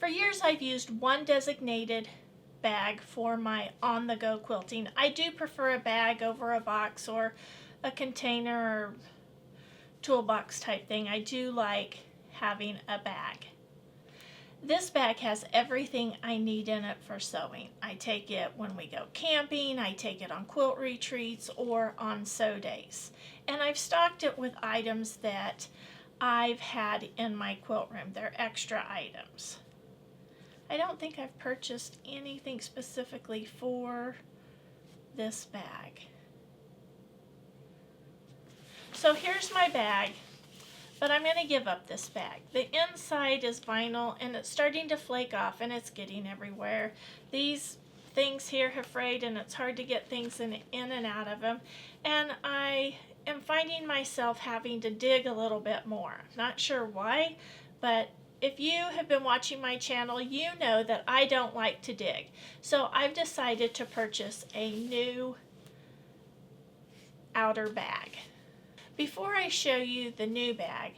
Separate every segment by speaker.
Speaker 1: For years I've used one designated bag for my on-the-go quilting. I do prefer a bag over a box or a container or toolbox type thing. I do like having a bag. This bag has everything I need in it for sewing. I take it when we go camping, I take it on quilt retreats or on sew days. And I've stocked it with items that I've had in my quilt room. They're extra items. I don't think I've purchased anything specifically for this bag. So here's my bag. But I'm going to give up this bag. The inside is vinyl and it's starting to flake off and it's getting everywhere. These things here have frayed and it's hard to get things in and out of them. And I am finding myself having to dig a little bit more. Not sure why, but if you have been watching my channel, you know that I don't like to dig. So I've decided to purchase a new outer bag. Before I show you the new bag,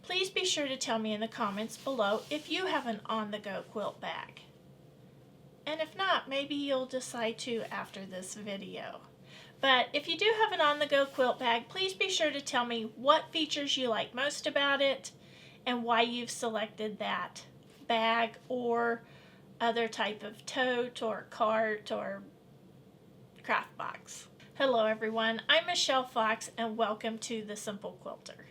Speaker 1: please be sure to tell me in the comments below if you have an on-the-go quilt bag. And if not, maybe you'll decide to after this video. But if you do have an on-the-go quilt bag, please be sure to tell me what features you like most about it and why you've selected that bag or other type of tote or cart or craft box. Hello everyone, I'm Michelle Fox and welcome to The Simple Quilter.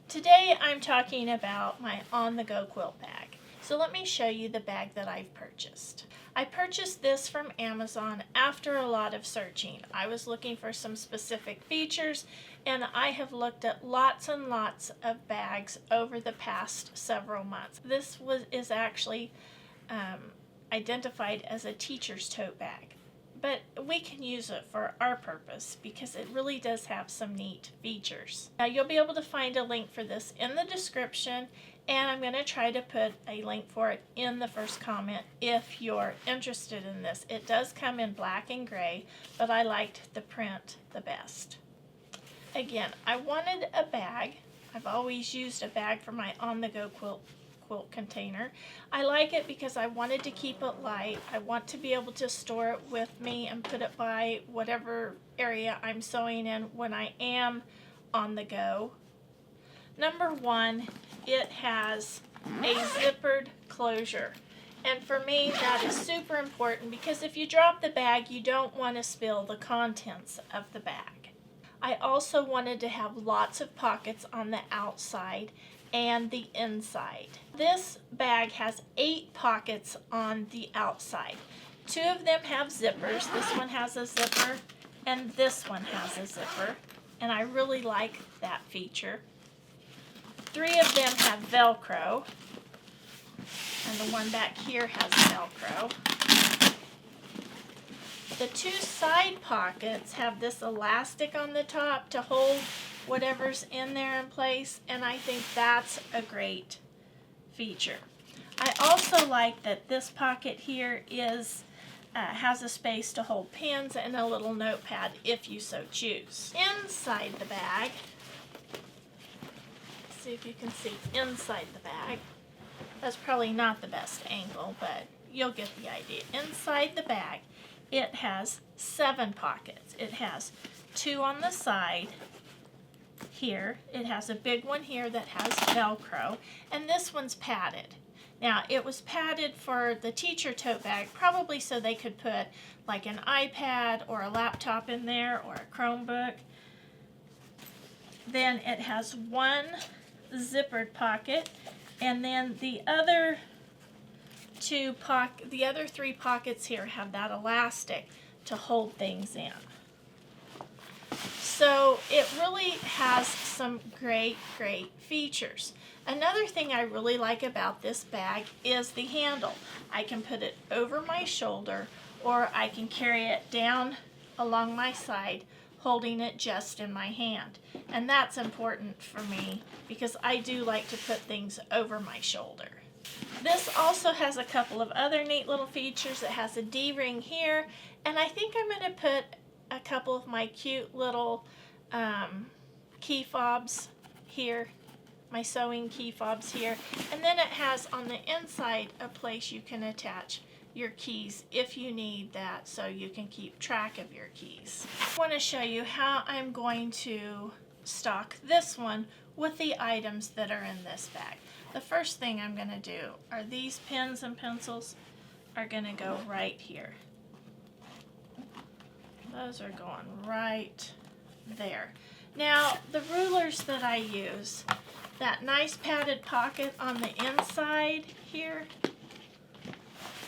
Speaker 1: Today I'm talking about my on-the-go quilt bag. So let me show you the bag that I've purchased. I purchased this from Amazon after a lot of searching. I was looking for some specific features and I have looked at lots and lots of bags over the past several months. This is actually identified as a teacher's tote bag. But we can use it for our purpose because it really does have some neat features. Now you'll be able to find a link for this in the description, and I'm going to try to put a link for it in the first comment if you're interested in this. It does come in black and gray, but I liked the print the best. Again, I wanted a bag. I've always used a bag for my on-the-go quilt container. I like it because I wanted to keep it light. I want to be able to store it with me and put it by whatever area I'm sewing in when I am on the go. Number one, it has a zippered closure. And for me, that is super important because if you drop the bag, you don't want to spill the contents of the bag. I also wanted to have lots of pockets on the outside and the inside. This bag has 8 pockets on the outside. 2 of them have zippers. This one has a zipper and this one has a zipper, and I really like that feature. 3 of them have Velcro, and the one back here has Velcro. The 2 side pockets have this elastic on the top to hold whatever's in there in place, and I think that's a great feature. I also like that this pocket here is has a space to hold pens and a little notepad if you so choose. Inside the bag, see if you can see inside the bag. That's probably not the best angle, but you'll get the idea. Inside the bag, it has 7 pockets. It has 2 on the side here. It has a big one here that has Velcro, and this one's padded. Now, it was padded for the teacher tote bag, probably so they could put like an iPad or a laptop in there or a Chromebook. Then it has 1 zippered pocket, and then the other 3 pockets here have that elastic to hold things in. So it really has some great features. Another thing I really like about this bag is the handle. I can put it over my shoulder or I can carry it down along my side, holding it just in my hand. And that's important for me because I do like to put things over my shoulder. This also has a couple of other neat little features. It has a D-ring here, and I think I'm going to put a couple of my cute little key fobs here my sewing key fobs here. And then it has on the inside a place you can attach your keys if you need that, so you can keep track of your keys. I want to show you how I'm going to stock this one with the items that are in this bag. The first thing I'm going to do are these pens and pencils are going to go right here. Those are going right there. Now, the rulers that I use, that nice padded pocket on the inside here,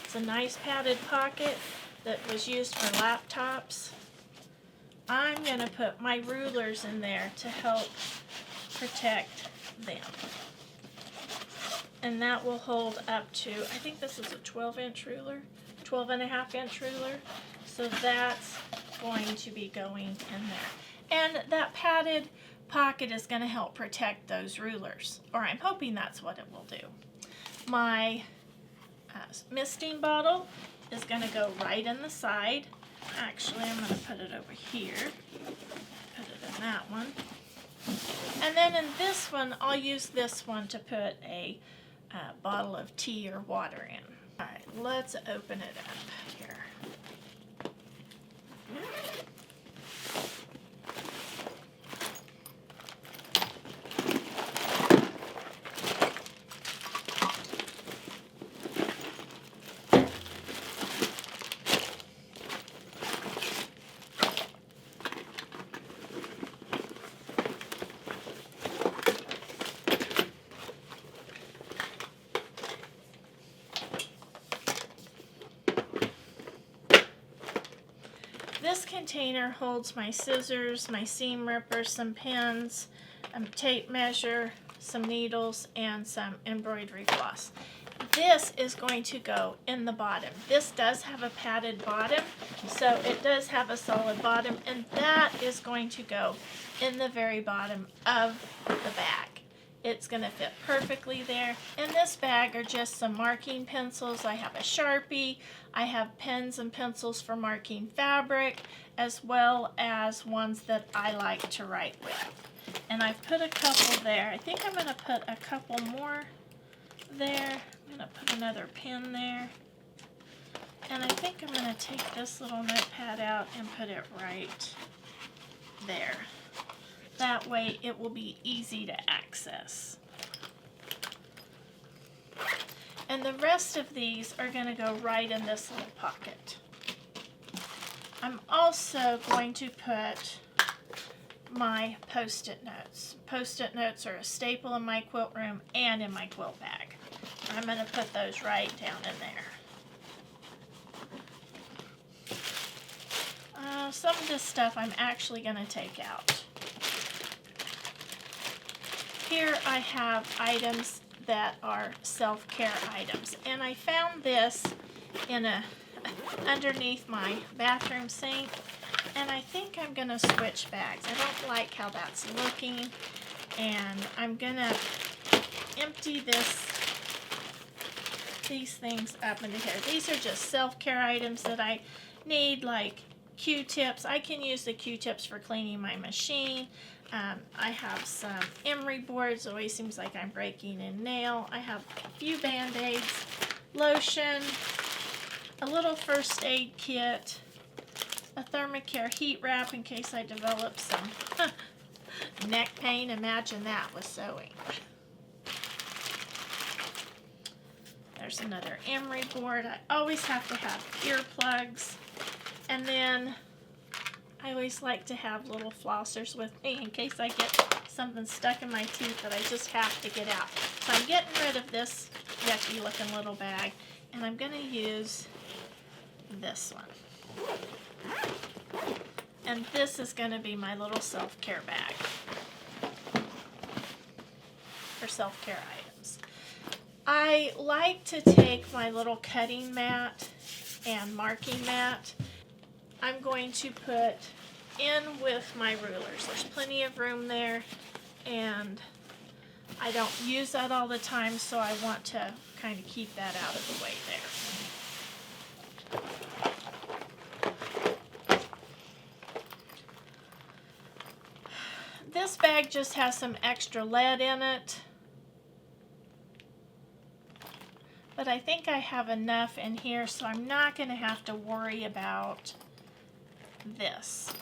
Speaker 1: it's a nice padded pocket that was used for laptops. I'm going to put my rulers in there to help protect them. And that will hold up to, I think this is a 12-inch ruler, 12.5-inch ruler. So that's going to be going in there. And that padded pocket is going to help protect those rulers, or I'm hoping that's what it will do. My misting bottle is going to go right in the side. Actually, I'm going to put it over here. Put it in that one. And then in this one, I'll use this one to put a bottle of tea or water in. All right, let's open it up here. This container holds my scissors, my seam ripper, some pins, tape measure, some needles, and some embroidery floss. This is going to go in the bottom. This does have a padded bottom, so it does have a solid bottom, and that is going to go in the very bottom of the bag. It's going to fit perfectly there. In this bag are just some marking pencils. I have a Sharpie. I have pens and pencils for marking fabric, as well as ones that I like to write with. And I've put a couple there. I think I'm going to put a couple more there. I'm going to put another pen there. And I think I'm going to take this little notepad out and put it right there. That way it will be easy to access. And the rest of these are going to go right in this little pocket. I'm also going to put my Post-it notes. Post-it notes are a staple in my quilt room and in my quilt bag. I'm going to put those right down in there. Some of this stuff I'm actually going to take out. Here I have items that are self-care items, and I found this in underneath my bathroom sink, and I think I'm going to switch bags. I don't like how that's looking, and I'm going to empty these things up into here. These are just self-care items that I need, like Q-tips. I can use the Q-tips for cleaning my machine. I have some emery boards. It always seems like I'm breaking a nail. I have a few Band-Aids, lotion, a little first aid kit, a Thermacare heat wrap in case I develop some neck pain. Imagine that with sewing. There's another emery board. I always have to have earplugs. And then I always like to have little flossers with me in case I get something stuck in my teeth that I just have to get out. So I'm getting rid of this yucky looking little bag, and I'm going to use this one. And this is going to be my little self-care bag for self-care items. I like to take my little cutting mat and marking mat. I'm going to put in with my rulers. There's plenty of room there, and I don't use that all the time, so I want to kind of keep that out of the way there. This bag just has some extra lead in it. but I think I have enough in here, so I'm not going to have to worry about this.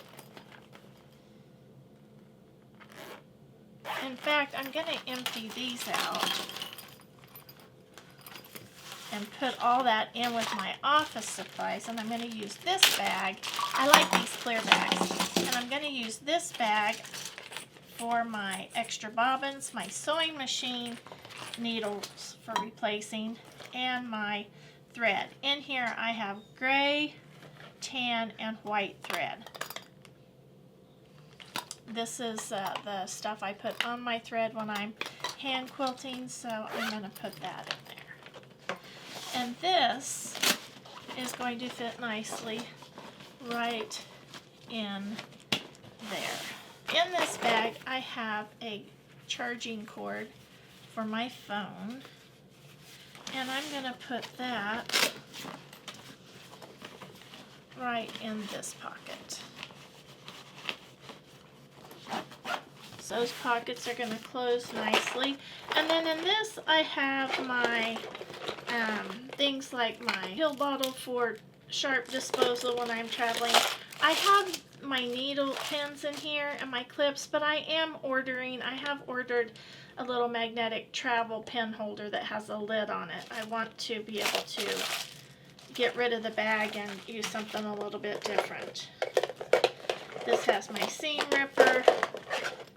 Speaker 1: In fact, I'm going to empty these out and put all that in with my office supplies, and I'm going to use this bag. I like these clear bags, and I'm going to use this bag for my extra bobbins, my sewing machine needles for replacing, and my thread. In here I have gray, tan, and white thread. This is the stuff I put on my thread when I'm hand quilting, so I'm going to put that in there. And this is going to fit nicely right in there. In this bag I have a charging cord for my phone, and I'm going to put that right in this pocket. So those pockets are going to close nicely. And then in this I have my things like my pill bottle for sharp disposal when I'm traveling. I have my needle pins in here and my clips, but I have ordered a little magnetic travel pin holder that has a lid on it. I want to be able to get rid of the bag and use something a little bit different. This has my seam ripper,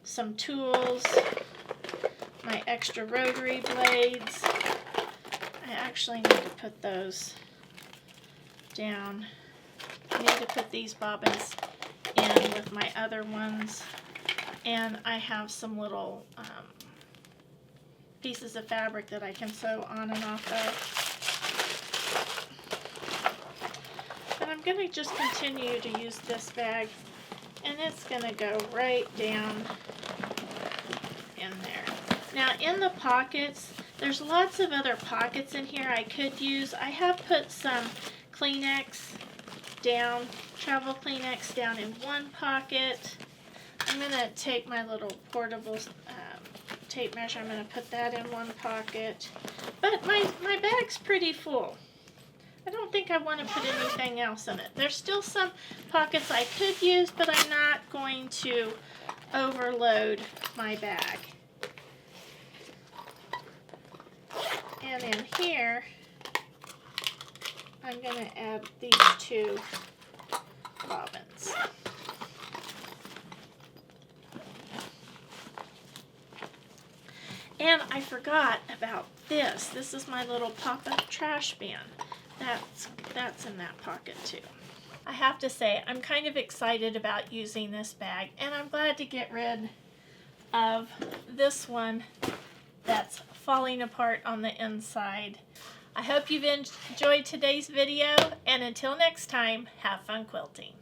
Speaker 1: some tools, my extra rotary blades. I actually need to put those down. I need to put these bobbins in with my other ones, and I have some little pieces of fabric that I can sew on and off of. And I'm going to just continue to use this bag, and it's going to go right down in there. Now in the pockets, there's lots of other pockets in here I could use. I have put some Kleenex down, travel Kleenex down in one pocket. I'm going to take my little portable tape measure, I'm going to put that in one pocket. But my bag's pretty full. I don't think I want to put anything else in it. There's still some pockets I could use, but I'm not going to overload my bag. And in here, I'm going to add these two bobbins. And I forgot about this. This is my little pop-up trash bin. That's in that pocket too. I have to say, I'm kind of excited about using this bag, and I'm glad to get rid of this one that's falling apart on the inside. I hope you've enjoyed today's video, and until next time, have fun quilting.